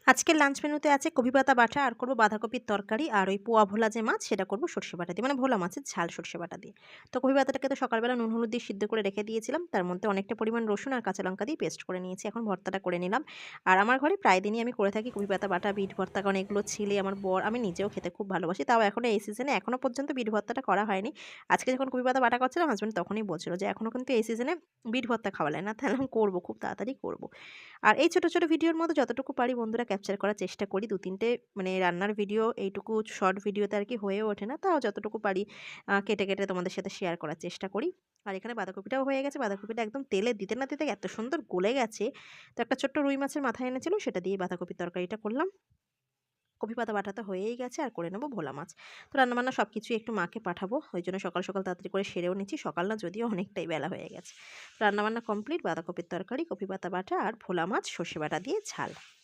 আজকের লাঞ্চ মেনুতে আছে কপি পাতা বাটা আর করব বাঁধাকপির তরকারি আর ওই পোয়া ভোলা যে মাছ সেটা করব সর্ষে বাটা দিয়ে মানে ভোলা মাছের ঝাল সর্ষে বাটা দিয়ে। তো কপি পাতাটাকে তো সকালবেলা নুন হলুদ দিয়ে সিদ্ধ করে রেখে দিয়েছিলাম, তার মধ্যে অনেকটা পরিমাণ রসুন আর কাঁচা লঙ্কা দিয়ে পেস্ট করে নিয়েছি, এখন ভর্তাটা করে নিলাম। আর আমার ঘরে প্রায় দিনই আমি করে থাকি কপি পাতা বাটা বিট ভর্তা, কারণ এগুলো ছিলে আমার বর আমি নিজেও খেতে খুব ভালোবাসি, তাও এখনও এই সিজনে এখনও পর্যন্ত বিট ভর্তাটা করা হয়নি। আজকে যখন কপি পাতা বাটা করছিলাম হাজব্যান্ড তখনই বলছিল যে এখনও কিন্তু এই সিজনে বিট ভর্তা খাওয়া যায় না, তাহলে আমি করবো, খুব তাড়াতাড়ি করবো। আর এই ছোট, ছোট ভিডিওর মধ্যে যতটুকু পারি বন্ধুরা ক্যাপচার করার চেষ্টা করি। ২-৩ টে মানে রান্নার ভিডিও এইটুকু শর্ট ভিডিওতে আর কি হয়ে ওঠে না। তাও যতটুকু পারি কেটে, কেটে তোমাদের সাথে শেয়ার করার চেষ্টা করি। আর এখানে বাঁধাকপিটাও হয়ে গেছে। বাঁধাকপিটা একদম তেলে দিতে না দিতে এত সুন্দর গলে গেছে। তো একটা ছোট্ট রুই মাছের মাথা এনেছিল সেটা দিয়ে বাঁধাকপির তরকারিটা করলাম। কপি পাতা বাটা তো হয়েই গেছে, আর করে নেব ভোলা মাছ। তো রান্নাবান্না সব কিছুই একটু মাকে পাঠাবো। ওইজন্য সকাল, সকাল তাড়াতাড়ি করে সেরেও নিচ্ছি। সকাল না যদিও অনেকটাই বেলা হয়ে গেছে। রান্নাবান্না কমপ্লিট। বাঁধাকপির তরকারি, কপি পাতা বাটা আর ভোলা মাছ সর্ষে বাটা দিয়ে ঝাল।